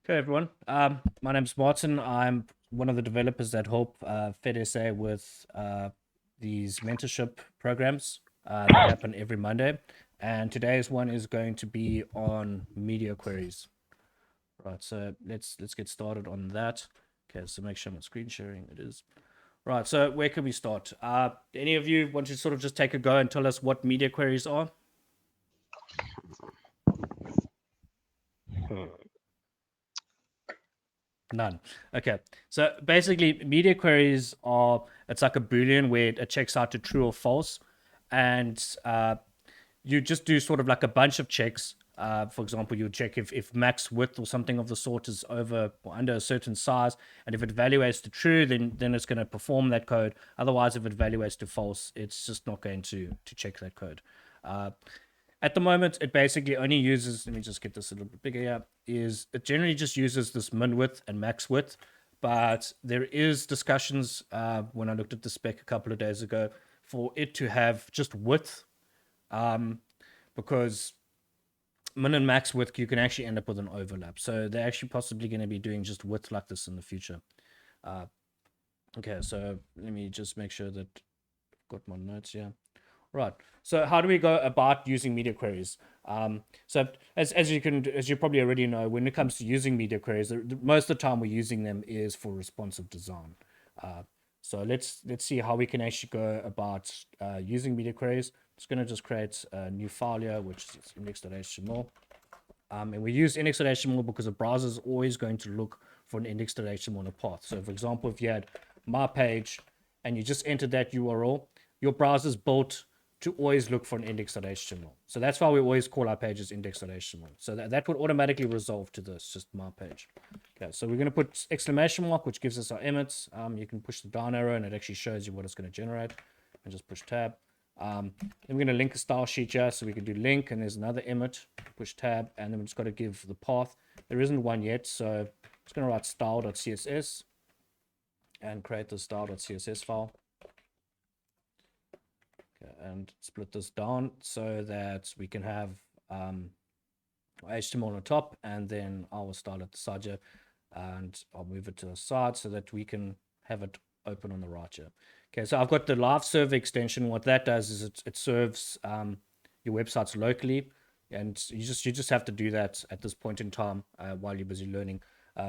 Okay, everyone. My name's Martin. I'm one of the developers that help FEDSA with these mentorship programs that happen every Monday. And today's one is going to be on media queries. Right, so let's get started on that. Okay, so make sure my screen sharing it is. Right, so where can we start? Any of you want to sort of just take a go and tell us what media queries are? None. Okay. So basically, media queries are, it's like a Boolean where it checks out to true or false. And you just do sort of like a bunch of checks. For example, you check if max width or something of the sort is over or under a certain size. And if it evaluates to true, then it's going to perform that code. Otherwise, if it evaluates to false, it's just not going to check that code. At the moment, it basically only uses, let me just get this a little bit bigger here, is it generally just uses this min width and max width. But there is discussions when I looked at the spec a couple of days ago for it to have just width, because min and max width, you can actually end up with an overlap. So they're actually possibly going to be doing just width like this in the future. Okay, so let me just make sure that I've got my notes here. Right. So how do we go about using media queries? So as you probably already know, when it comes to using media queries, most of the time we're using them is for responsive design. So let's see how we can actually go about using media queries. I'm just going to create a new file here, which is index.html. And we use index.html because the browser is always going to look for an index.html on a path. So for example, if you had my page and you just entered that URL, your browser's built to always look for an index.html. So that's why we always call our pages index.html. So that would automatically resolve to this, just my page. Okay, so we're going to put exclamation mark, which gives us our emits. You can push the down arrow and it actually shows you what it's going to generate. And just push tab. Then we're going to link a style sheet here. So we can do link and there's another emit, push tab, and then we just got to give the path. There isn't one yet, so I'm just going to write style.css and create the style.css file. Okay, and split this down so that we can have HTML on the top and then our style at the side here. And I'll move it to the side so that we can have it open on the right here. Okay, so I've got the live server extension. What that does is it serves your websites locally, and you just have to do that at this point in time while you're busy learning.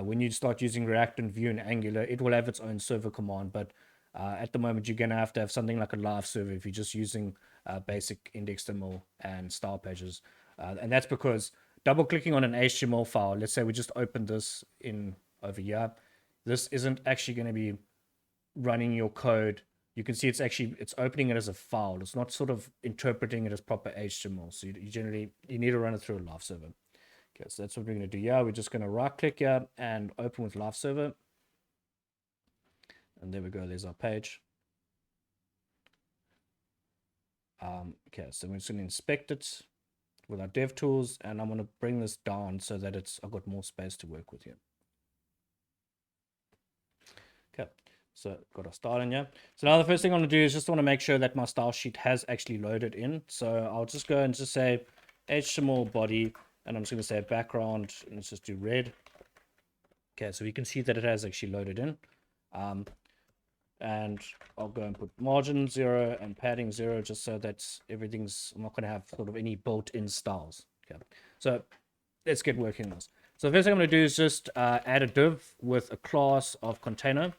When you start using React and Vue and Angular, it will have its own server command, but at the moment you're going to have something like a live server if you're just using basic index.html and style pages. And that's because double clicking on an HTML file, let's say we just opened this in over here, this isn't actually going to be running your code. You can see it's opening it as a file. It's not sort of interpreting it as proper HTML. So you need to run it through a live server. Okay, so that's what we're going to do here. We're just going to right click here and open with live server. And there we go. There's our page. Okay, so we're just going to inspect it with our dev tools, and I'm going to bring this down so that I've got more space to work with here. Okay, so got our style in here. So now the first thing I want to do is just want to make sure that my style sheet has actually loaded in. So I'll just go and just say HTML body, and I'm just going to say background, and let's just do red. Okay, so we can see that it has actually loaded in. And I'll go and put margin 0 and padding 0 just so that I'm not going to have sort of any built-in styles. Okay, so let's get working on this. So the first thing I'm going to do is just add a div with a class of container.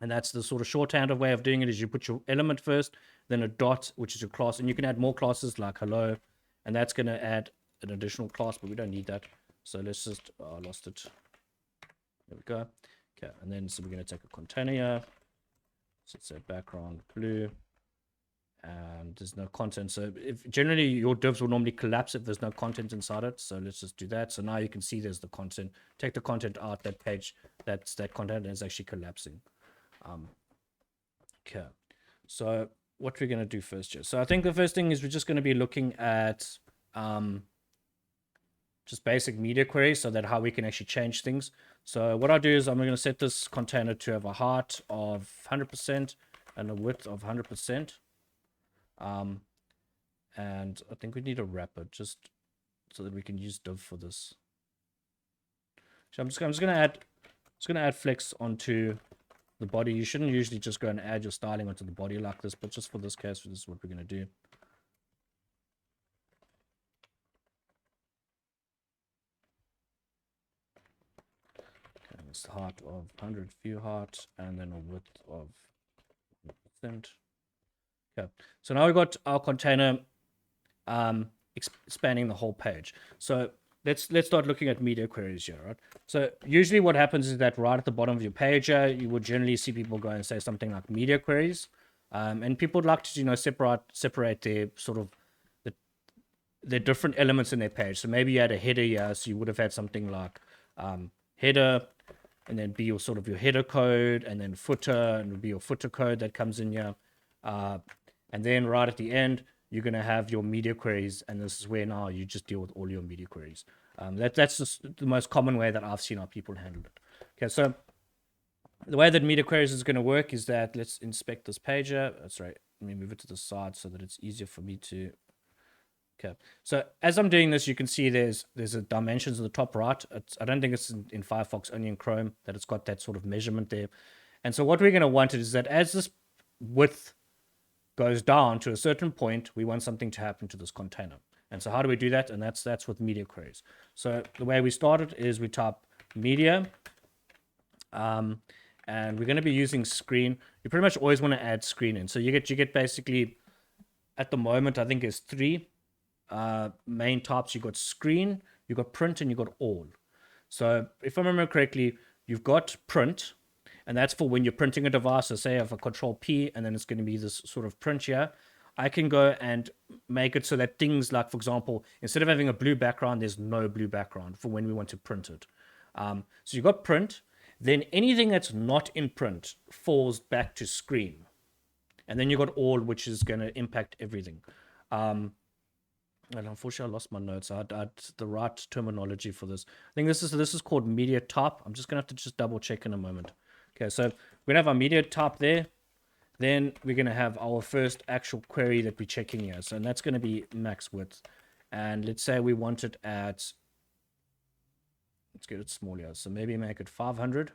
And that's the sort of shorthand way of doing it is you put your element first, then a dot, which is your class. And you can add more classes like hello. And that's going to add an additional class, but we don't need that. So let's just, I lost it. There we go. Okay, and then so we're going to take a container here. So it's a background blue, and there's no content. So if generally your divs will normally collapse if there's no content inside it. So let's just do that. So now you can see there's the content. Take the content out, that page, that content is actually collapsing. Okay, so what we're going to do first here. So I think the first thing is we're just going to be looking at just basic media queries, so that how we can actually change things. So what I'll do is I'm going to set this container to have a height of 100% and a width of 100%. And I think we need a wrapper just so that we can use div for this. So I'm just gonna add flex onto the body. You shouldn't usually just go and add your styling onto the body like this, but just for this case, this is what we're gonna do. Okay, it's the height of 100 view height, and then a width of 100%. Okay, so now we've got our container expanding the whole page. So let's start looking at media queries here, right? So usually what happens is that right at the bottom of your page, you would generally see people go and say something like media queries, and people would like to separate their sort of the different elements in their page. So maybe you had a header here, so you would have had something like header, and then be your sort of your header code, and then footer, and it would be your footer code that comes in here, and then right at the end you're going to have your media queries, and this is where now you just deal with all your media queries. That's just the most common way that I've seen our people handle it. Okay, so the way that media queries is going to work is that let's inspect this page here. Sorry, let me move it to the side so that it's easier for me to. Okay, so as I'm doing this, you can see there's a dimensions at the top right. I don't think it's in Firefox, only in Chrome that it's got that sort of measurement there. And so what we're going to want is that as this width goes down to a certain point, we want something to happen to this container. And so how do we do that? And that's with media queries. So the way we started is we type media, and we're going to be using screen. You pretty much always want to add screen in. So you get basically, at the moment, I think there's 3 main types. You got screen, you got print, and you got all. So if I remember correctly, you've got print, and that's for when you're printing a device. So say I have a control P, and then it's going to be this sort of print here. I can go and make it so that things like, for example, instead of having a blue background, there's no blue background for when we want to print it. So you've got print, then anything that's not in print falls back to screen. And then you've got all, which is going to impact everything. And unfortunately, I lost my notes. I had the right terminology for this. I think this is called media type. I'm just going to have to just double check in a moment. Okay, so we're going to have our media type there. Then we're going to have our first actual query that we're checking here. So and that's going to be max width. And let's say we want it at, let's get it smaller. So maybe make it 500.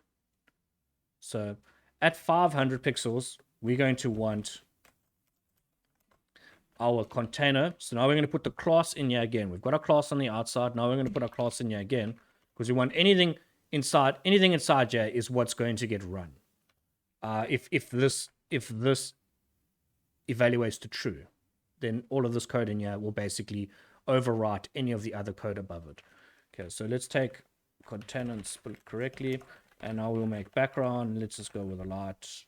So at 500 pixels, we're going to want our container. So now we're going to put the class in here again. We've got our class on the outside. Now we're going to put our class in here again, because we want anything inside here is what's going to get run. If this evaluates to true, then all of this code in here will basically overwrite any of the other code above it. Okay, so let's take container and split it correctly, and now we'll make background. Let's just go with a light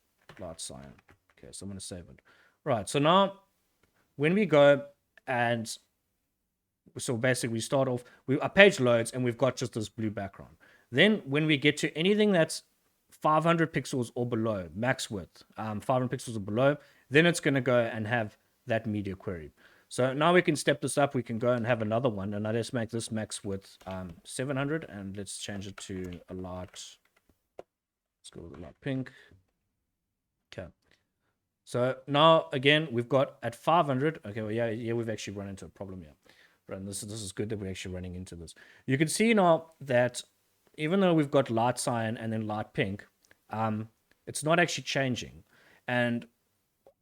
cyan. Okay, so I'm going to save it. Right, so now when we go and so basically we start off, our page loads and we've got just this blue background. Then when we get to anything that's 500 pixels or below, max width, 500 pixels or below, then it's going to go and have that media query. So now we can step this up. We can go and have another one, and let's make this max width 700, and let's change it to a light. Let's go with a light pink. Okay. So now again we've got at 500. Okay, well yeah, we've actually run into a problem here. Right, and this is good that we're actually running into this. You can see now that even though we've got light cyan and then light pink, it's not actually changing, and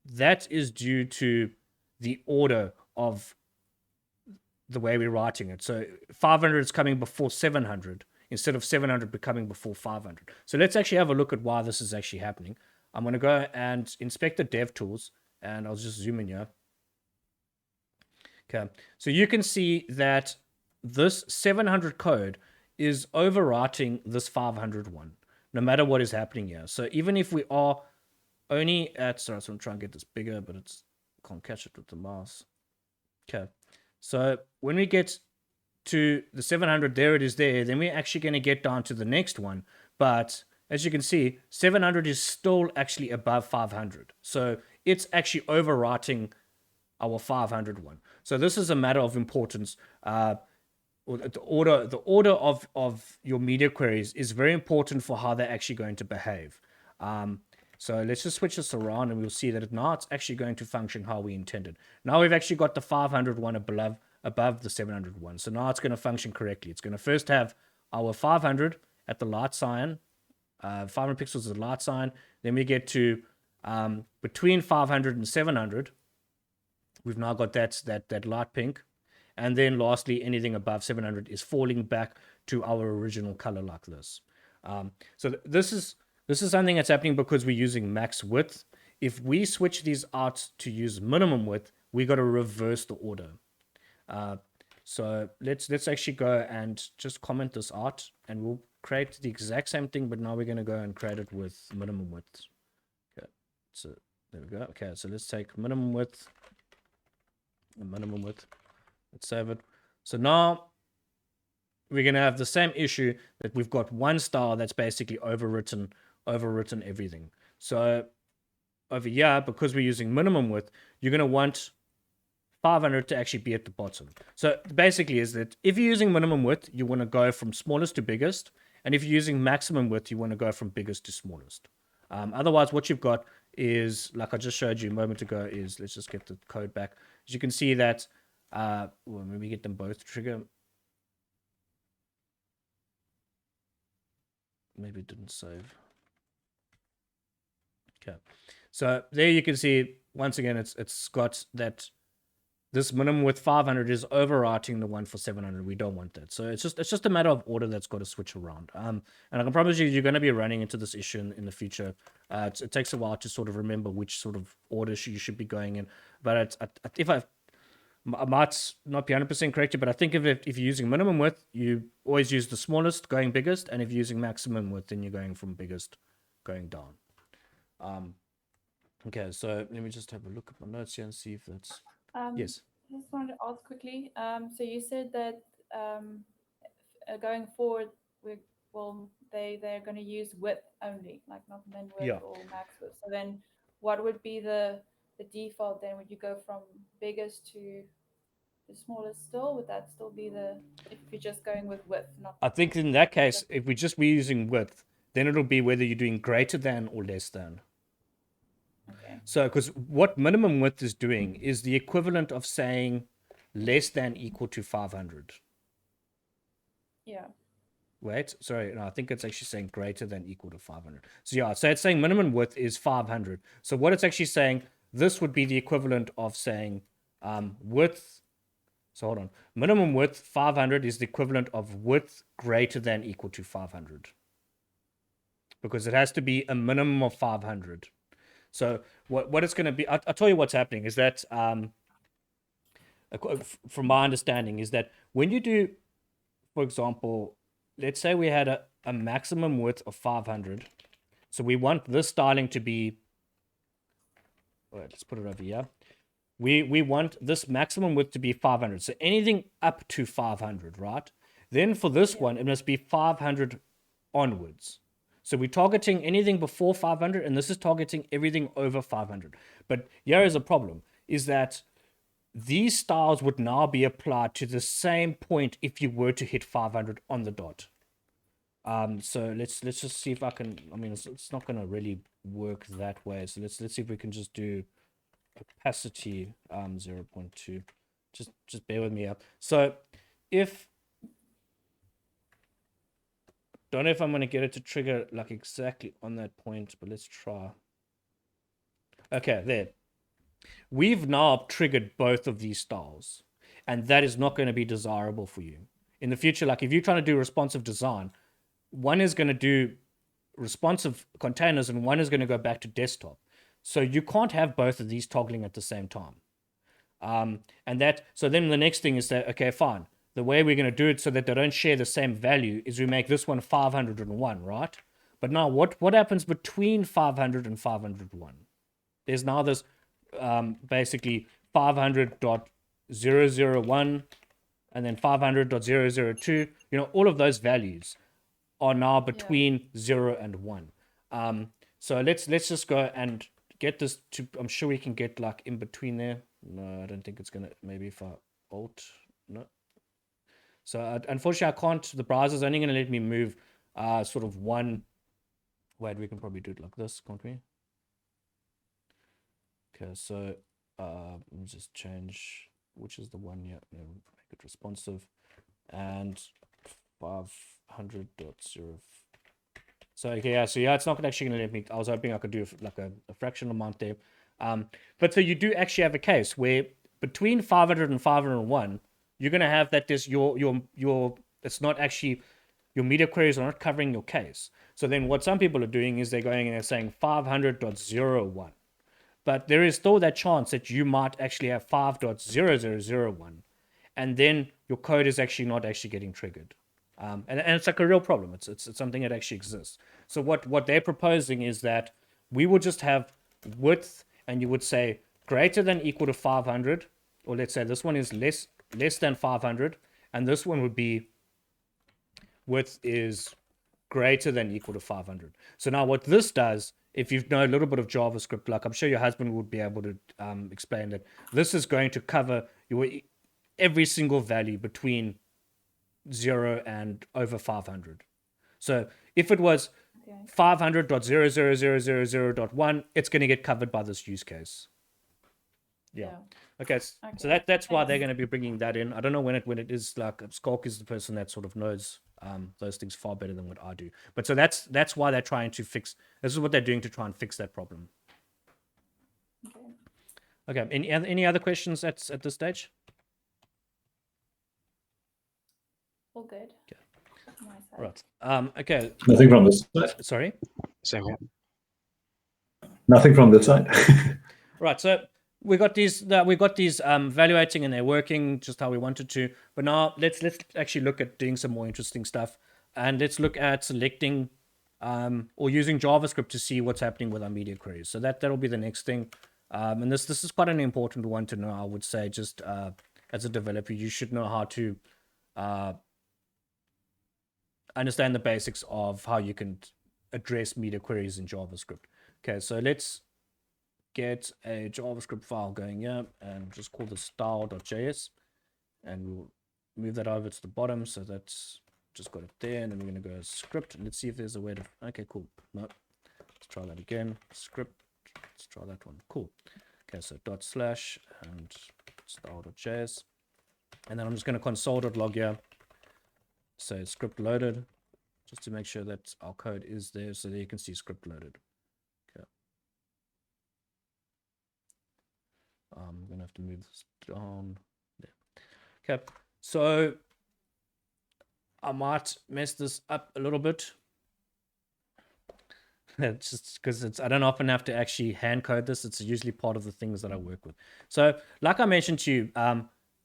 that is due to the order of the way we're writing it. So 500 is coming before 700 instead of 700 becoming before 500. So let's actually have a look at why this is actually happening. I'm going to go and inspect the dev tools, and I'll just zoom in here. Okay, so you can see that this 700 code is overwriting this 500 one, no matter what is happening here. So even if we are only at, sorry, so I'm trying to get this bigger, but it's can't catch it with the mouse. Okay, so when we get to the 700, there it is there, then we're actually going to get down to the next one. But as you can see, 700 is still actually above 500. So it's actually overwriting our 500 one. So this is a matter of importance. The order of your media queries is very important for how they're actually going to behave. So let's just switch this around, and we'll see that now it's actually going to function how we intended. Now we've actually got the 500 one above the 700 one. So now it's going to function correctly. It's going to first have our 500, at the light sign. 500 pixels is the light sign. Then we get to between 500 and 700. We've now got that light pink. And then lastly, anything above 700 is falling back to our original color like this. So this is something that's happening because we're using max width. If we switch these out to use minimum width, we got to reverse the order. So let's actually go and just comment this out, and we'll create the exact same thing, but now we're going to go and create it with minimum width. Okay, so there we go. Okay, so let's take minimum width. Let's save it. So now we're going to have the same issue that we've got one style that's basically overwritten everything. So over here, because we're using minimum width, you're going to want 500 to actually be at the bottom. So basically is that if you're using minimum width, you want to go from smallest to biggest. And if you're using maximum width, you want to go from biggest to smallest. Otherwise, what you've got is, like I just showed you a moment ago, is, let's just get the code back. As you can see that, when we get them both trigger, maybe it didn't save. Okay, so there you can see, once again, it's got that this minimum with 500 is overwriting the one for 700. We don't want that. So it's just a matter of order that's got to switch around. And I can promise you, you're going to be running into this issue in the future. It takes a while to sort of remember which sort of order you should be going in. But if I might not be 100% correct, but I think if you're using minimum width, you always use the smallest going biggest. And if you're using maximum width, then you're going from biggest going down. Okay, so let me just have a look at my notes here and see if that's... Yes. I just wanted to ask quickly. So you said that going forward, they're going to use width only, like not min width or max width. So then, what would be the default then? Would you go from biggest to the smallest still? Would that still be if you're just going with width? Not. I think in that case, if we're using width, then it'll be whether you're doing greater than or less than. Okay. So, because what minimum width is doing is the equivalent of saying less than equal to 500. Yeah. Wait, sorry, no, I think it's actually saying greater than equal to 500. So yeah, so it's saying minimum width is 500. So what it's actually saying, this would be the equivalent of saying width. So hold on, minimum width 500 is the equivalent of width greater than equal to 500. Because it has to be a minimum of 500. So what it's going to be, I'll tell you what's happening is that, from my understanding, is that when you do, for example, let's say we had a maximum width of 500. So we want this styling to be, wait, let's put it over here. We want this maximum width to be 500. So anything up to 500, right? Then for this one, it must be 500 onwards. So we're targeting anything before 500, and this is targeting everything over 500. But here is a problem, is that these styles would now be applied to the same point if you were to hit 500 on the dot. So let's just see if I can, I mean, it's not going to really work that way. So let's see if we can just do opacity 0.2. Just bear with me up. So if, don't know if I'm going to get it to trigger like exactly on that point, but let's try. Okay, there. We've now triggered both of these styles, and that is not going to be desirable for you. In the future, like if you're trying to do responsive design, one is going to do responsive containers and one is going to go back to desktop. So you can't have both of these toggling at the same time. So then the next thing is that, okay, fine. The way we're going to do it so that they don't share the same value is we make this one 501, right? But now what happens between 500 and 501? There's now this basically 500.001 and then 500.002. You know, all of those values are now between 0 and 1. So let's just go and get this to, I'm sure we can get like in between there. No, I don't think it's going to, maybe if I alt, no. So unfortunately I can't, the browser's only going to let me move sort of one. Wait, we can probably do it like this, can't we? Okay, so let me just change which is the one. Yeah, make it responsive, and 5 500.0. So okay, yeah, so yeah, it's not actually going to let me. I was hoping I could do like a fractional amount there. But so you do actually have a case where between 500 and 501, you're going to have that there's your it's not actually, your media queries are not covering your case. So then what some people are doing is they're going and they're saying 500.01. But there is still that chance that you might actually have 5.0001, and then your code is actually not actually getting triggered. And it's like a real problem. It's something that actually exists. So what they're proposing is that we would just have width, and you would say greater than equal to 500, or let's say this one is less than 500, and this one would be width is greater than equal to 500. So now what this does, if you know a little bit of JavaScript, like I'm sure your husband would be able to explain that, this is going to cover your every single value between 0 and over 500. So if it was 500.00000.1, it's going to get covered by this use case. Yeah. Okay. So that's why they're going to be bringing that in. I don't know when it is. Like Skulk is the person that sort of knows those things far better than what I do. But so that's why they're trying to fix. This is what they're doing to try and fix that problem. Okay. Any other questions at this stage? All good. Okay. Right. Okay. Nothing from this side. Sorry. Same here. Nothing from this side. Right. So we got these evaluating, and they're working just how we wanted to. But now let's actually look at doing some more interesting stuff, and let's look at selecting or using JavaScript to see what's happening with our media queries. So that'll be the next thing. And this is quite an important one to know. I would say, just as a developer, you should know how to understand the basics of how you can address media queries in JavaScript. Okay, so let's get a JavaScript file going here, and just call this style.js, and we'll move that over to the bottom. So that's just got it there, and then we're going to go script, and let's see if there's a way to. Okay, cool. No, let's try that again. Script. Let's try that one. Cool. Okay, so / and style.js, and then I'm just going to console.log here. So script loaded, just to make sure that our code is there, so there you can see script loaded. Okay. I'm gonna have to move this down there. Okay, so I might mess this up a little bit. Just because I don't often have to actually hand code this. It's usually part of the things that I work with. So like I mentioned to you,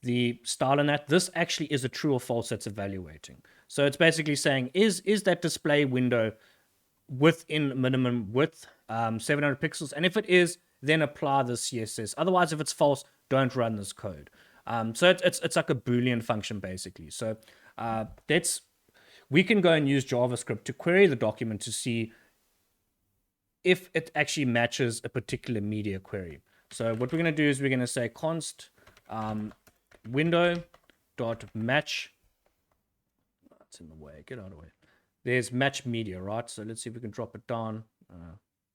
the style in that, this actually is a true or false that's evaluating. So it's basically saying, is that display window within minimum width, 700 pixels? And if it is, then apply the CSS. Otherwise, if it's false, don't run this code. So it's like a Boolean function, basically. So we can go and use JavaScript to query the document to see if it actually matches a particular media query. So what we're going to do is we're going to say const window.match. That's in the way. Get out of the way. There's match media, right? So let's see if we can drop it down.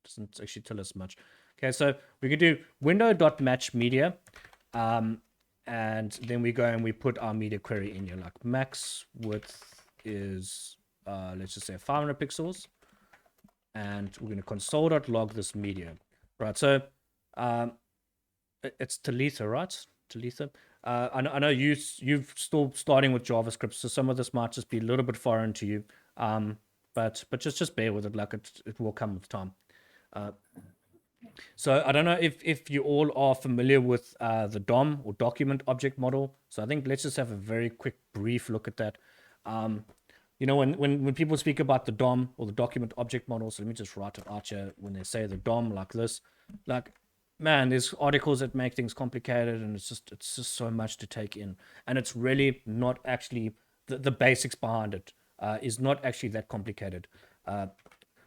Doesn't actually tell us much. Okay, so we can do window.match media, and then we go and we put our media query in here. Like max width is let's just say 500 pixels, and we're going to console.log this media, right? So it's Talitha, right? Talitha. I know you've still starting with JavaScript, so some of this might just be a little bit foreign to you, but just bear with it. Like it will come with time. So I don't know if you all are familiar with the DOM, or document object model. So I think let's just have a very quick brief look at that. You know, when people speak about the DOM, or the document object model, so let me just write it out here. When they say the DOM like this, like, man, there's articles that make things complicated, and it's just so much to take in, and it's really not actually the basics behind it is not actually that complicated.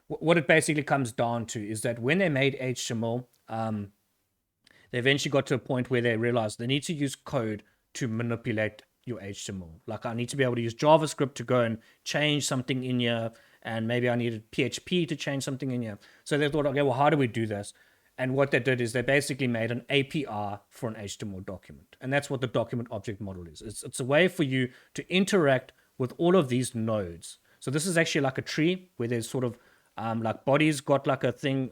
What it basically comes down to is that when they made HTML, they eventually got to a point where they realized they need to use code to manipulate your HTML. Like, I need to be able to use JavaScript to go and change something in here, and maybe I needed PHP to change something in here. So they thought, okay, well, how do we do this? And what they did is they basically made an API for an HTML document. And that's what the document object model is. It's a way for you to interact with all of these nodes. So this is actually like a tree where there's sort of like body's got like a thing.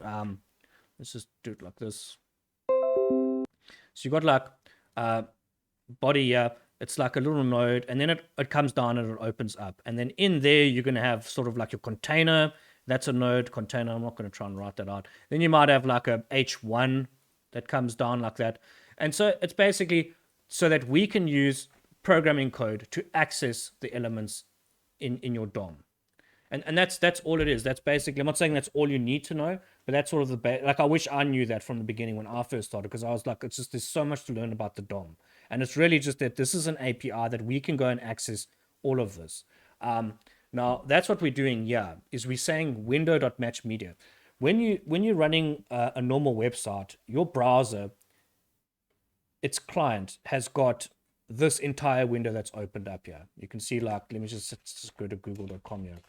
Let's just do it like this. So you got like body here. It's like a little node, and then it comes down and it opens up. And then in there, you're going to have sort of like your container. That's a node container. I'm not going to try and write that out. Then you might have like a H1 that comes down like that. And so it's basically so that we can use programming code to access the elements in your DOM. And that's all it is. That's basically, I'm not saying that's all you need to know, but that's sort of the like I wish I knew that from the beginning when I first started, because I was like, it's just there's so much to learn about the DOM. And it's really just that this is an API that we can go and access all of this. Now that's what we're doing here, is we're saying window.matchMedia. When you're running a normal website, your browser, its client has got this entire window that's opened up here. You can see, like, let me just go to google.com here.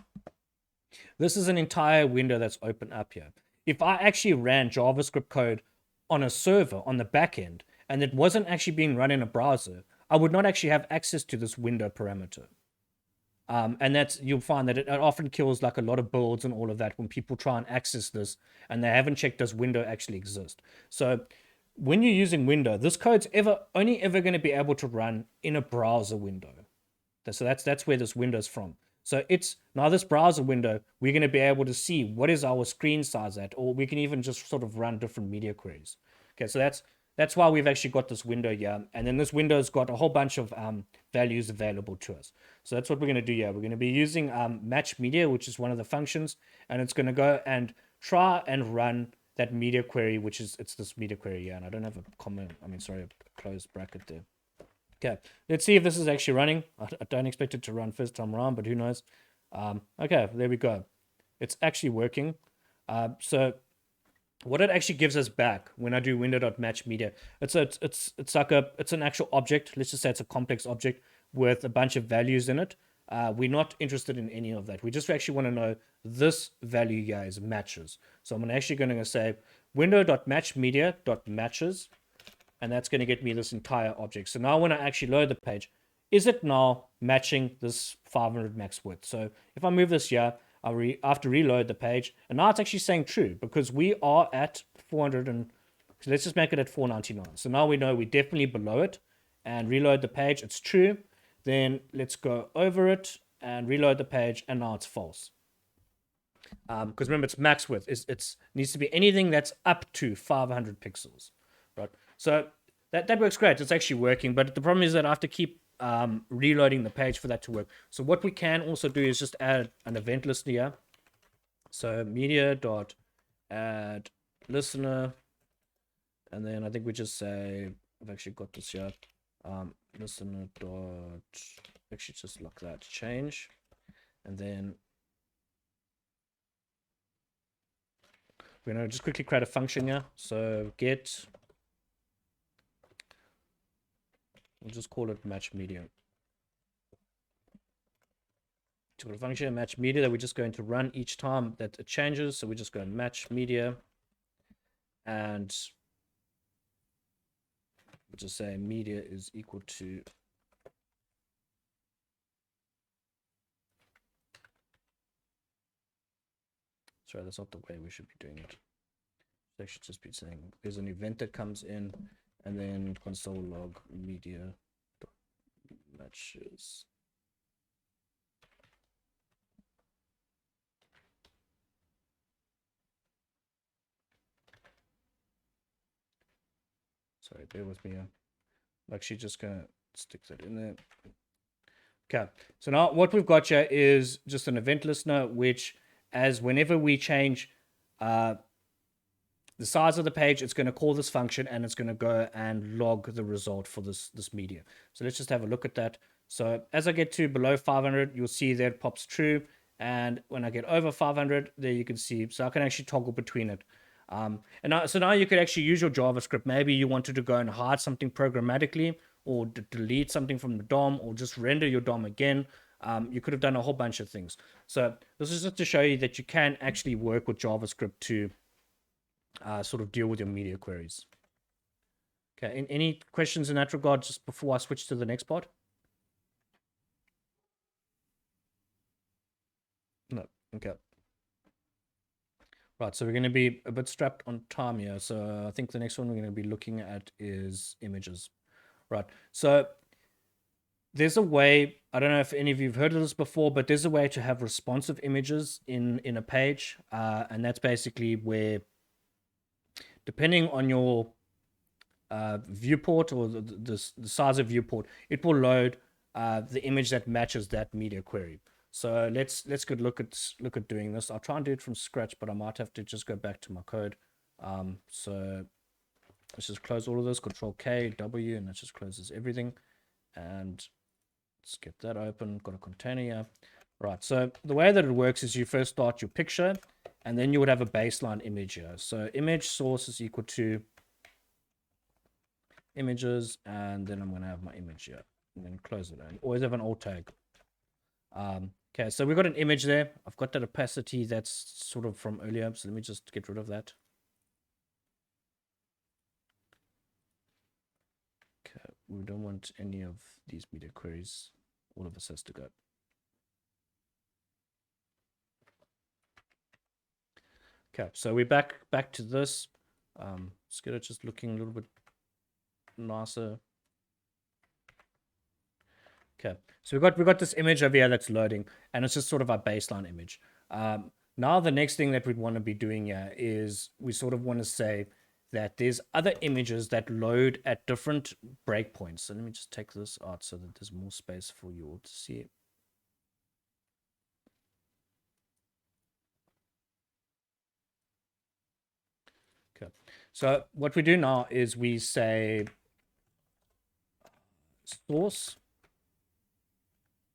This is an entire window that's open up here. If I actually ran JavaScript code on a server on the back end and it wasn't actually being run in a browser, I would not actually have access to this window parameter. And that's, you'll find that it often kills like a lot of builds and all of that when people try and access this and they haven't checked does window actually exist. So when you're using window, this code's only ever going to be able to run in a browser window. So that's where this window's from. So it's now this browser window, we're going to be able to see what is our screen size at, or we can even just sort of run different media queries. Okay, so that's why we've actually got this window here. And then this window's got a whole bunch of values available to us. So that's what we're going to do here. We're going to be using match media, which is one of the functions, and it's going to go and try and run that media query, which is, it's this media query here. And I don't have a comment, a closed bracket there. Okay, let's see if this is actually running. I don't expect it to run first time around, but who knows? Okay, there we go. It's actually working. So what it actually gives us back when I do window.matchMedia, it's an actual object. Let's just say it's a complex object with a bunch of values in it. We're not interested in any of that. We just actually want to know this value here is matches. So I'm actually going to say window.matchMedia.matches. And that's going to get me this entire object. So now when I actually load the page, is it now matching this 500 max width? So if I move this here, I have to reload the page. And now it's actually saying true because we are at 400 and so let's just make it at 499. So now we know we're definitely below it and reload the page. It's true. Then let's go over it and reload the page. And now it's false. Because remember, it's max width. It needs to be anything that's up to 500 pixels. Right. So that works great. It's actually working, but the problem is that I have to keep reloading the page for that to work. So what we can also do is just add an event listener here. So media.add listener, and then I think we just say, I've actually got this here, listener dot, actually just like that, change, and then we're going to just quickly create a function here. So get, we'll just call it match media. So we've got a function match media that we're just going to run each time that it changes. So we just go match media, and we'll just say media is equal to sorry, that's not the way we should be doing it. It should just be saying there's an event that comes in, and then console log media matches. Sorry, bear with me. I'm actually just gonna stick that in there. Okay, so now what we've got here is just an event listener, which as whenever we change the size of the page, it's going to call this function and it's going to go and log the result for this media. So let's just have a look at that. So as I get to below 500, you'll see that it pops true. And when I get over 500, there you can see, so I can actually toggle between it. So now you could actually use your JavaScript. Maybe you wanted to go and hide something programmatically, or delete something from the DOM, or just render your DOM again. You could have done a whole bunch of things. So this is just to show you that you can actually work with JavaScript to sort of deal with your media queries. Okay, any questions in that regard just before I switch to the next part? No. Okay. Right, so we're going to be a bit strapped on time here. So I think the next one we're going to be looking at is images. Right, so there's a way, I don't know if any of you have heard of this before, but there's a way to have responsive images in a page. And that's basically where, depending on your viewport or the size of viewport, it will load the image that matches that media query. So let's go look at doing this. I'll try and do it from scratch, but I might have to just go back to my code. So let's just close all of this. Control K, W, and that just closes everything. And let's get that open. Got a container here. Right. So the way that it works is you first start your picture, and then you would have a baseline image here. So image source is equal to images, and then I'm going to have my image here, and then close it. And always have an alt tag. Okay, so we've got an image there. I've got that opacity that's sort of from earlier, so let me just get rid of that. Okay, we don't want any of these media queries. All of this has to go. Okay, so we're back to this. Let's get it just looking a little bit nicer. Okay, so we've got this image over here that's loading, and it's just sort of our baseline image. Now the next thing that we'd want to be doing here is we sort of want to say that there's other images that load at different breakpoints. So let me just take this out so that there's more space for you all to see it. Okay, so what we do now is we say source.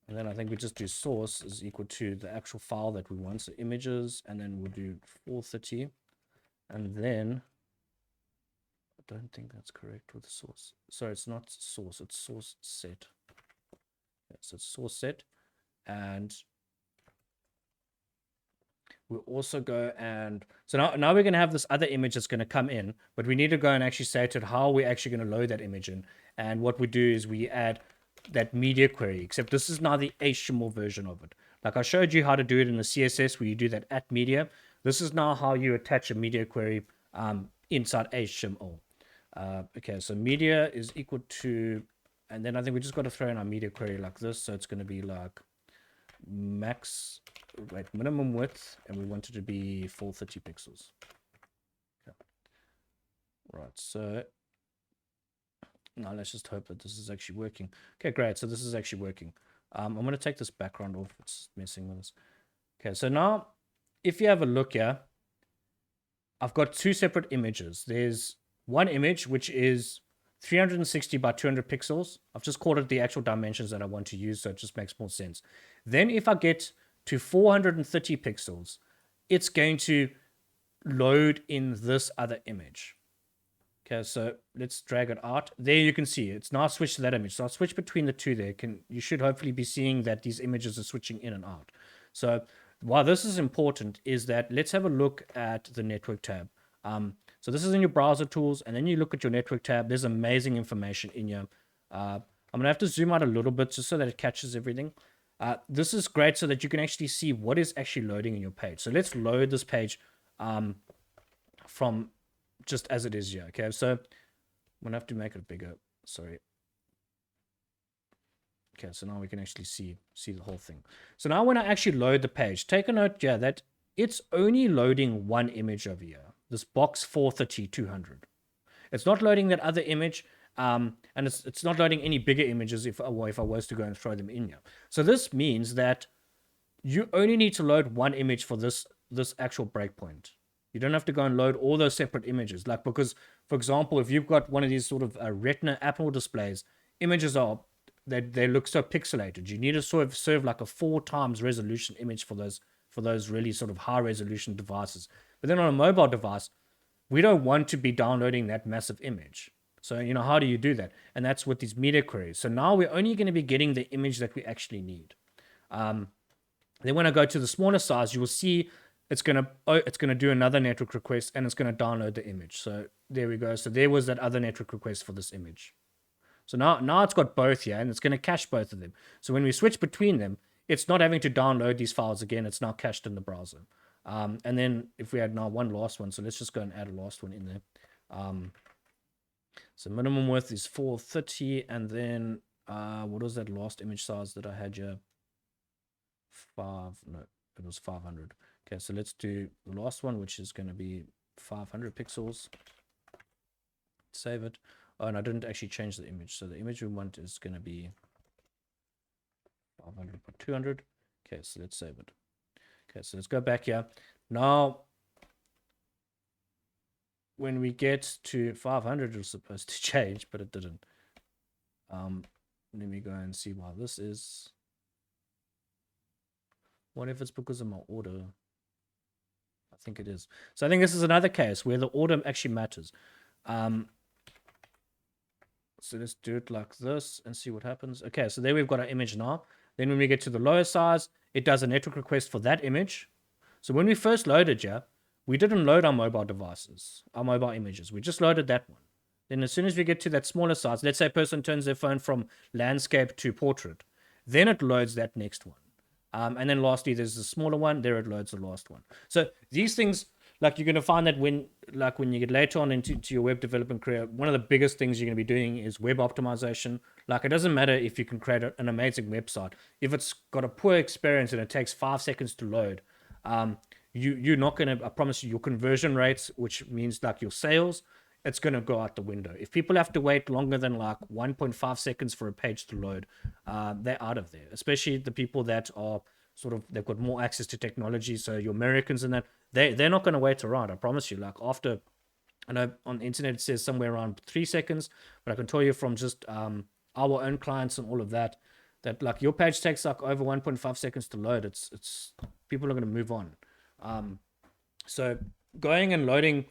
And then I think we just do source is equal to the actual file that we want. So images, and then we'll do 430. And then, I don't think that's correct with the source. Sorry, it's not source, it's source set. Yeah, so it's source set. And we'll also go and, so now we're going to have this other image that's going to come in, but we need to go and actually say to it how we're actually going to load that image in. And what we do is we add that media query, except this is now the HTML version of it. Like I showed you how to do it in the CSS where you do that at media. This is now how you attach a media query inside HTML. Okay, so media is equal to, and then I think we just got to throw in our media query like this. So it's going to be like minimum width, and we want it to be 430 pixels. Okay. Right, so now let's just hope that this is actually working. Okay, great. So this is actually working. I'm going to take this background off. It's messing with us. Okay, so now if you have a look here, I've got two separate images. There's one image, which is 360 by 200 pixels. I've just called it the actual dimensions that I want to use, so it just makes more sense. Then if I get to 430 pixels, it's going to load in this other image. Okay, so let's drag it out. There you can see it's now switched to that image. So I'll switch between the two there. You should hopefully be seeing that these images are switching in and out. So why this is important is that let's have a look at the network tab. So this is in your browser tools, and then you look at your network tab. There's amazing information in here. I'm going to have to zoom out a little bit just so that it catches everything. This is great so that you can actually see what is actually loading in your page. So let's load this page from just as it is here. Okay, so I'm going to have to make it bigger. Sorry. Okay, so now we can actually see the whole thing. So now when I actually load the page, take a note, yeah, that it's only loading one image over here. This box 430-200. It's not loading that other image, and it's not loading any bigger images if I was to go and throw them in here. So this means that you only need to load one image for this actual breakpoint. You don't have to go and load all those separate images. Like, because, for example, if you've got one of these sort of Retina Apple displays, images they look so pixelated. You need to sort of serve like a 4x resolution image for those really sort of high resolution devices. But then on a mobile device, we don't want to be downloading that massive image. So, how do you do that? And that's with these media queries. So now we're only going to be getting the image that we actually need. Then when I go to the smaller size, you will see it's gonna do another network request, and it's gonna download the image. So there we go. So there was that other network request for this image. So now it's got both here, and it's gonna cache both of them. So when we switch between them, it's not having to download these files again. It's now cached in the browser. And then if we had now one last one, so let's just go and add a last one in there. So minimum width is 430, and then what was that last image size that I had here? It was 500. Okay, so let's do the last one, which is going to be 500 pixels. Save it. Oh, and I didn't actually change the image, so the image we want is going to be 500 by 200. Okay, so let's save it. Okay, so let's go back here. Now, when we get to 500, it was supposed to change, but it didn't. Let me go and see why this is. What if it's because of my order? I think it is. So I think this is another case where the order actually matters. So let's do it like this and see what happens. Okay, so there we've got our image now. Then when we get to the lower size, it does a network request for that image. So when we first loaded here, we didn't load our mobile devices, our mobile images. We just loaded that one. Then as soon as we get to that smaller size, let's say a person turns their phone from landscape to portrait, then it loads that next one. And then lastly, there's the smaller one. There it loads the last one. So these things, like you're going to find that when you get later on into your web development career, one of the biggest things you're going to be doing is web optimization. Like it doesn't matter if you can create an amazing website. If it's got a poor experience and it takes 5 seconds to load, you're not going to, I promise you, your conversion rates, which means like your sales, it's going to go out the window. If people have to wait longer than like 1.5 seconds for a page to load, they're out of there. Especially the people that are they've got more access to technology. So your Americans and that, they're not going to wait around. I promise you. Like after, I know on the internet it says somewhere around 3 seconds, but I can tell you from just our own clients and all of that like your page takes like over 1.5 seconds to load. It's people are going to move on. So going and loading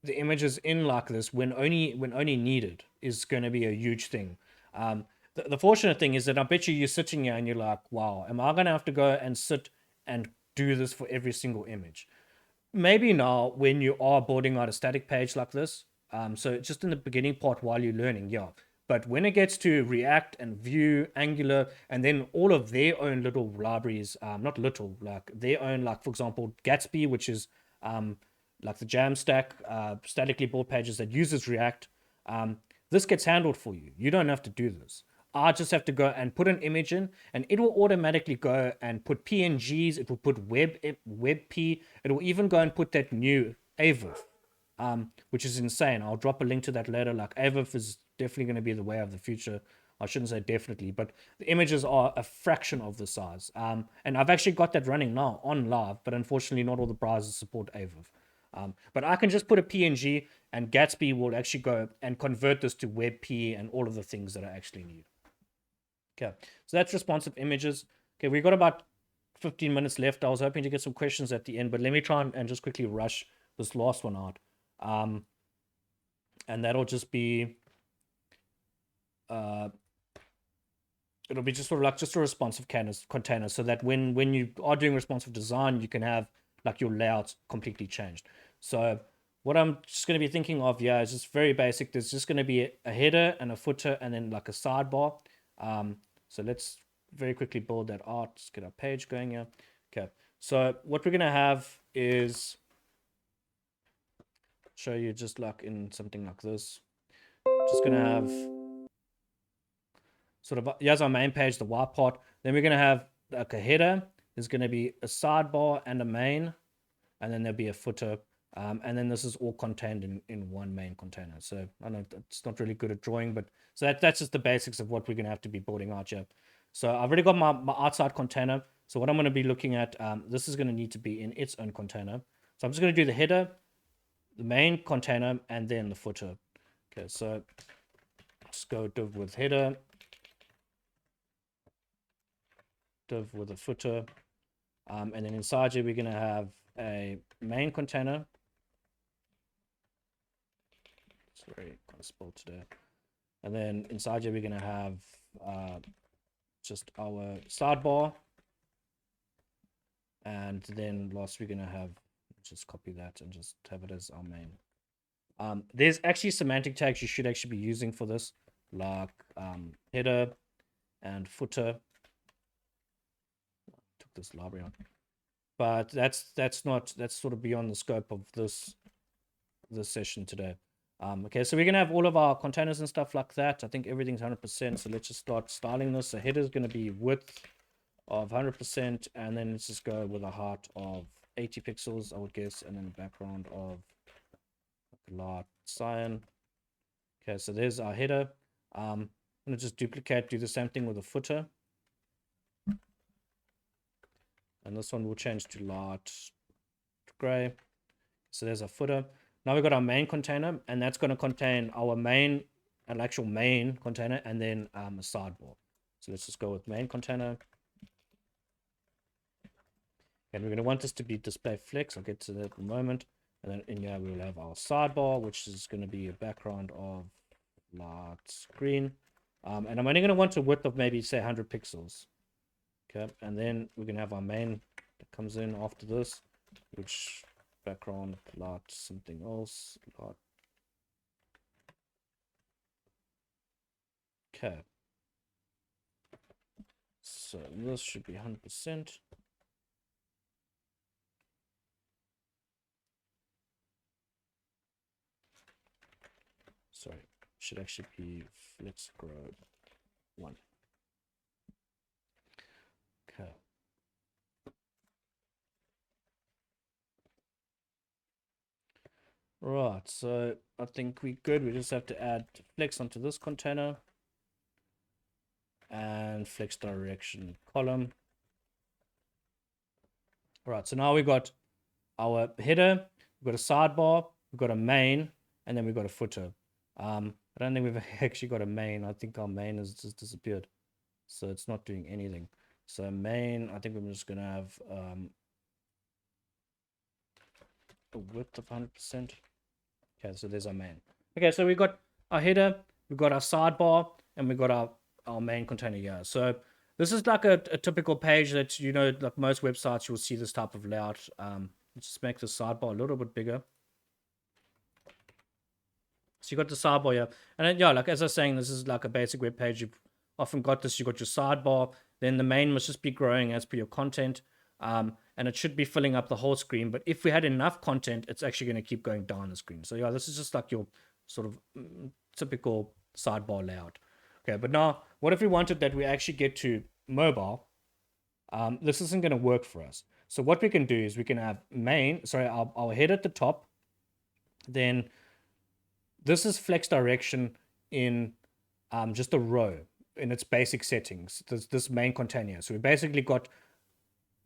the images in like this when only needed is going to be a huge thing. The fortunate thing is that I bet you're sitting here and you're like, wow, am I going to have to go and sit and do this for every single image? Maybe now when you are building out a static page like this, so just in the beginning part while you're learning, yeah. But when it gets to React and Vue, Angular, and then all of their own little libraries, not little, like their own, like for example, Gatsby, which is like the Jamstack, statically built pages that uses React, this gets handled for you. You don't have to do this. I just have to go and put an image in, and it will automatically go and put PNGs. It will put WebP. It will even go and put that new AVIF, which is insane. I'll drop a link to that later. Like AVIF is definitely going to be the way of the future. I shouldn't say definitely, but the images are a fraction of the size. And I've actually got that running now on live, but unfortunately not all the browsers support AVIF. But I can just put a PNG and Gatsby will actually go and convert this to WebP and all of the things that I actually need. Okay, so that's responsive images. Okay, we've got about 15 minutes left. I was hoping to get some questions at the end, but let me try and just quickly rush this last one out. And that'll just be, it'll be just sort of like just a responsive container so that when you are doing responsive design, you can have like your layouts completely changed. So what I'm just going to be thinking of, yeah, is just very basic. There's just going to be a header and a footer and then like a sidebar. So let's very quickly build that out. Just get our page going here. Okay. So what we're going to have is show you just like in something like this. Just going to have sort of, here's our main page, the white part. Then we're going to have like a header. There's going to be a sidebar and a main, and then there'll be a footer. And then this is all contained in one main container. So I know it's not really good at drawing, but so that's just the basics of what we're going to have to be building out here. So I've already got my outside container. So what I'm going to be looking at, this is going to need to be in its own container. So I'm just going to do the header, the main container, and then the footer. Okay, so just go div with header, div with a footer, and then inside here we're going to have a main container. Sorry, kind of spelled today. And then inside here we're going to have just our sidebar. And then last we're going to have, just copy that and just have it as our main. There's actually semantic tags you should actually be using for this, like header and footer. took this library on. But that's sort of beyond the scope of this session today. Okay, so we're gonna have all of our containers and stuff like that. I think everything's 100%. So let's just start styling this. The header is gonna be width of 100%, and then let's just go with a height of 80 pixels, I would guess, and then a background of light cyan. Okay, so there's our header. I'm gonna just duplicate, do the same thing with the footer. And this one will change to light gray. So there's our footer. Now we've got our main container, and that's going to contain our main, an actual main container, and then a sidebar. So let's just go with main container. And we're going to want this to be display flex. I'll get to that in a moment. And then in here we'll have our sidebar, which is going to be a background of light green. And I'm only going to want a width of maybe say 100 pixels. Okay, and then we're going to have our main that comes in after this, which background light something else. Light. Okay, so this should be 100%. Sorry, should actually be let's grow 1. Okay. Right, so I think we're good. We just have to add flex onto this container and flex direction column. Right, so now we've got our header, we've got a sidebar, we've got a main, and then we've got a footer. I don't think we've actually got a main. I think our main has just disappeared, so it's not doing anything. So main, I think I'm just gonna have a width of 100%. Okay, so there's our main. Okay, so we've got our header, we've got our sidebar, and we've got our main container here. So this is like a typical page that, you know, like most websites, you'll see this type of layout. Let's just make the sidebar a little bit bigger. So you got the sidebar here. And then, yeah, like as I was saying, this is like a basic web page. You've often got this, you've got your sidebar, then the main must just be growing as per your content. And it should be filling up the whole screen. But if we had enough content, it's actually going to keep going down the screen. So yeah, this is just like your sort of typical sidebar layout. Okay, but now what if we wanted that we actually get to mobile? This isn't going to work for us. So what we can do is we can have our header at the top. Then this is flex direction in just a row in its basic settings. This main container. So we basically got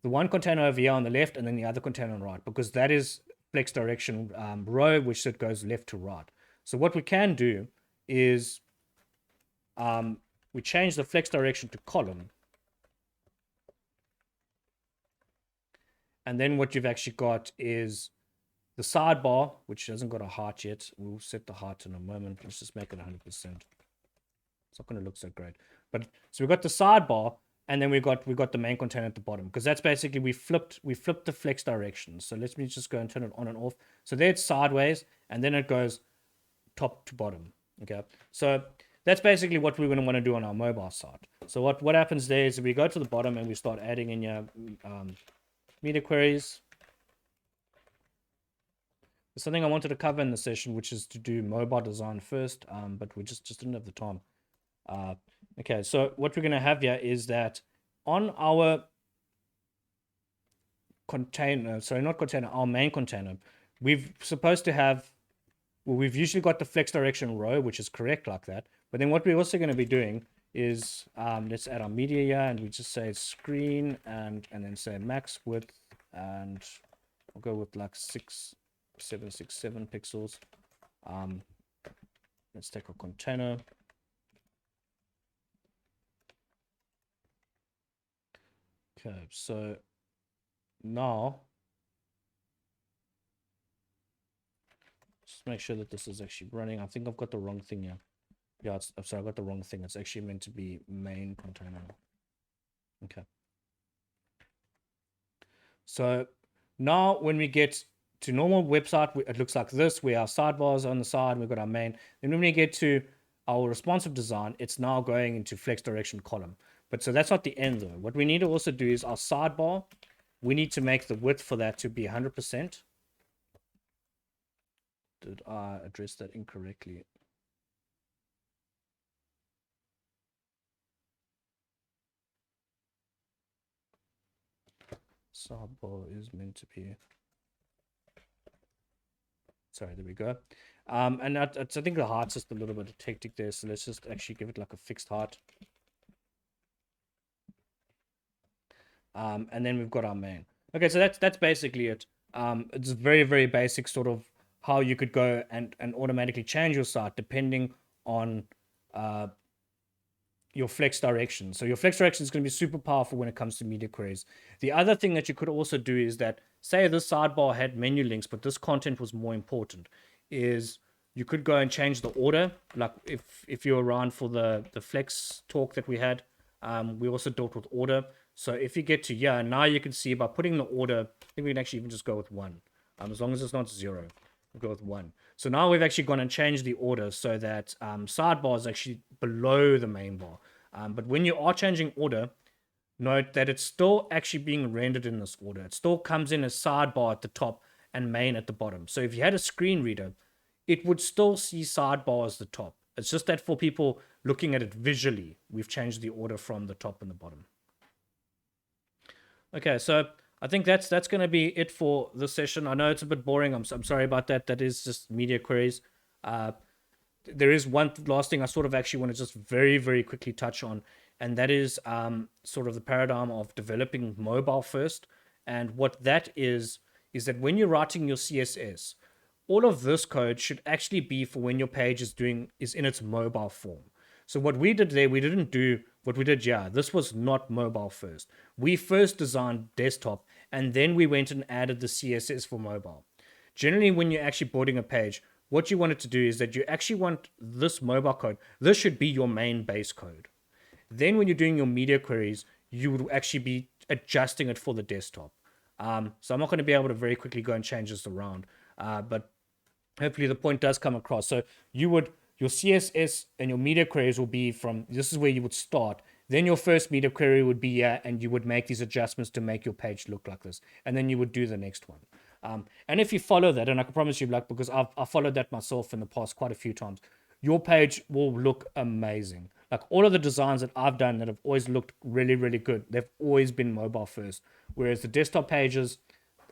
the one container over here on the left and then the other container on the right, because that is flex direction row, which it goes left to right. So what we can do is we change the flex direction to column. And then what you've actually got is the sidebar, which hasn't got a height yet. We'll set the height in a moment. Let's just make it 100%. It's not going to look so great. But so we've got the sidebar, and then we got the main container at the bottom, because that's basically we flipped the flex direction. So let me just go and turn it on and off. So there it's sideways, and then it goes top to bottom. Okay, so that's basically what we're going to want to do on our mobile side. So what happens there is we go to the bottom and we start adding in your media queries. There's something I wanted to cover in the session, which is to do mobile design first, but we just didn't have the time. Okay, so what we're going to have here is that on our container, sorry, not container, our main container, we've supposed to have, well, we've usually got the flex direction row, which is correct like that. But then what we're also going to be doing is, let's add our media here, and we just say screen and then say max width, and I'll go with like 6767 pixels. Let's take a container. Okay, so now just make sure that this is actually running. I think I've got the wrong thing here. Yeah, I'm sorry, I got the wrong thing. It's actually meant to be main container. Okay. So now when we get to normal website, it looks like this. We have sidebars on the side. We've got our main. Then when we get to our responsive design, it's now going into flex direction column. But so that's not the end though. What we need to also do is our sidebar. We need to make the width for that to be 100%. Did I address that incorrectly? Sidebar is meant to be. Sorry, there we go. And I think the height's just a little bit hectic there, so let's just actually give it like a fixed height. And then we've got our main. Okay, so that's basically it. It's very, very basic sort of how you could go and automatically change your site depending on your flex direction. So your flex direction is going to be super powerful when it comes to media queries. The other thing that you could also do is that, say this sidebar had menu links, but this content was more important, is you could go and change the order. Like if you're around for the flex talk that we had, we also dealt with order. So if you get to here, now you can see by putting the order, I think we can actually even just go with 1. As long as it's not 0, we'll go with 1. So now we've actually gone and changed the order so that sidebar is actually below the main bar. But when you are changing order, note that it's still actually being rendered in this order. It still comes in as sidebar at the top and main at the bottom. So if you had a screen reader, it would still see sidebar as the top. It's just that for people looking at it visually, we've changed the order from the top and the bottom. Okay, so I think that's going to be it for this session. I know it's a bit boring. I'm sorry about that. That is just media queries. There is one last thing I sort of actually want to just very, very quickly touch on, and that is sort of the paradigm of developing mobile first. And what that is that when you're writing your CSS, all of this code should actually be for when your page is in its mobile form. So what we did there, we didn't do what we did here. This was not mobile first. We first designed desktop, and then we went and added the CSS for mobile. Generally, when you're actually building a page, what you want it to do is that you actually want this mobile code. This should be your main base code. Then when you're doing your media queries, you would actually be adjusting it for the desktop. So I'm not going to be able to very quickly go and change this around, but hopefully the point does come across. So your CSS and your media queries will be from, this is where you would start. Then your first media query would be here, and you would make these adjustments to make your page look like this. And then you would do the next one. And if you follow that, and I can promise you, like, because I've followed that myself in the past quite a few times, your page will look amazing. Like all of the designs that I've done that have always looked really, really good, they've always been mobile first. Whereas the desktop pages,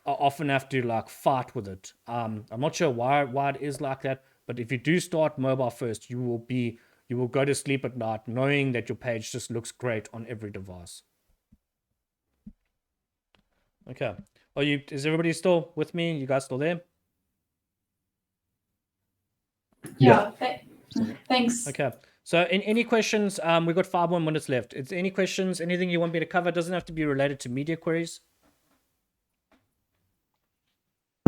I often have to like fight with it. I'm not sure why it is like that, but if you do start mobile first, you will go to sleep at night knowing that your page just looks great on every device. Okay. Is everybody still with me? You guys still there? Yeah. Thanks. Okay. So any questions? We've got 5 more minutes left. Is there any questions? Anything you want me to cover? It doesn't have to be related to media queries.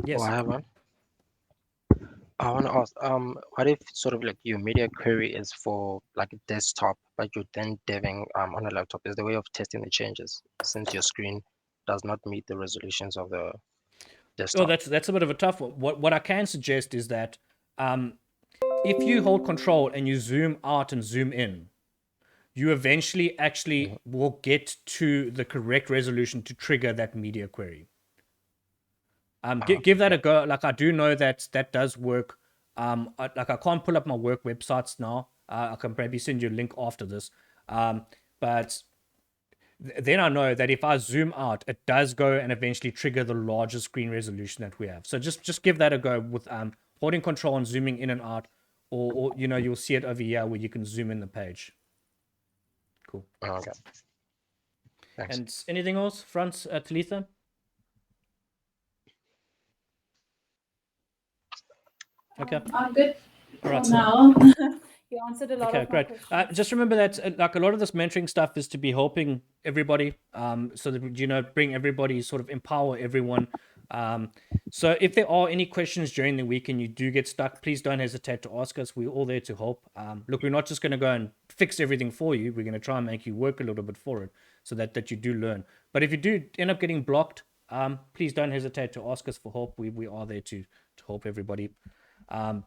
Yes. Oh, I have one. I want to ask, what if sort of like your media query is for like a desktop, but you're then deving on a laptop? Is the way of testing the changes since your screen does not meet the resolutions of the desktop? Oh, that's a bit of a tough one. What I can suggest is that if you hold control and you zoom out and zoom in, you eventually actually will get to the correct resolution to trigger that media query. Give that a go. Like I do know that does work. I can't pull up my work websites now. I can maybe send you a link after this. But then I know that if I zoom out, it does go and eventually trigger the larger screen resolution that we have. So just give that a go with holding control and zooming in and out, or you'll see it over here where you can zoom in the page. Cool. Okay. Thanks. And anything else, Franz, Talitha? Okay. I'm good All right, for now. You answered a lot Okay, of my great. questions. Just remember that like a lot of this mentoring stuff is to be helping everybody, so that bring everybody, sort of empower everyone. So if there are any questions during the week and you do get stuck, please don't hesitate to ask us. We're all there to help. Look, we're not just going to go and fix everything for you. We're going to try and make you work a little bit for it, so that you do learn. But if you do end up getting blocked, please don't hesitate to ask us for help. We are there to help everybody. And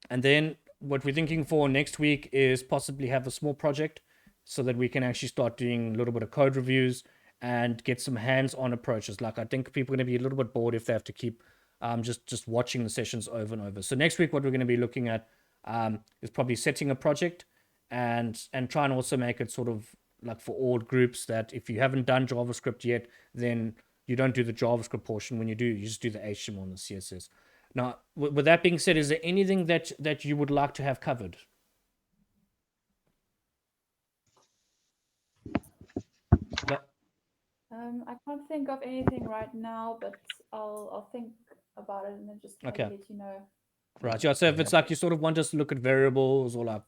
then what we're thinking for next week is possibly have a small project so that we can actually start doing a little bit of code reviews and get some hands-on approaches. Like, I think people are going to be a little bit bored if they have to keep just watching the sessions over and over. So next week, what we're going to be looking at is probably setting a project and try and also make it sort of like for all groups, that if you haven't done JavaScript yet, then you don't do the JavaScript portion. When you do, you just do the HTML and the CSS. Now, with that being said, is there anything that you would like to have covered? I can't think of anything right now, but I'll think about it and then just maybe let you know. Right. Yeah. So if it's like you sort of want us to look at variables or like,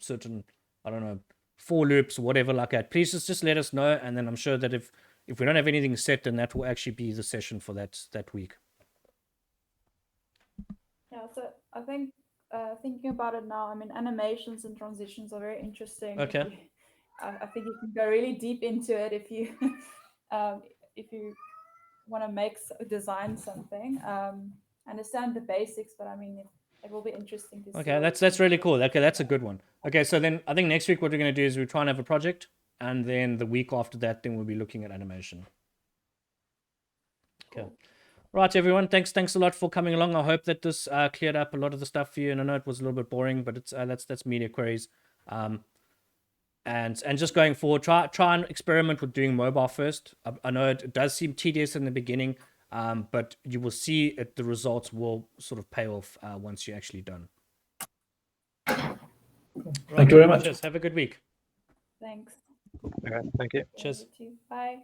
certain, I don't know, for loops or whatever like that, please just let us know. And then I'm sure that if we don't have anything set, then that will actually be the session for that week. Yeah. So I think thinking about it now, I mean, animations and transitions are very interesting. Okay. I think you can go really deep into it if you want to design something. Understand the basics, but I mean, it will be interesting to see. Okay, that's really cool. Okay, that's a good one. Okay, so then I think next week what we're going to do is we try and have a project, and then the week after that, then we'll be looking at animation. Okay. Cool. Right, everyone. Thanks a lot for coming along. I hope that this cleared up a lot of the stuff for you. And I know it was a little bit boring, but it's that's media queries. And just going forward, try and experiment with doing mobile first. I know it does seem tedious in the beginning, but you will see the results will sort of pay off once you're actually done. Thank you very much. Cheers. Have a good week. Thanks. Okay, thank you. Cheers. You too. Bye.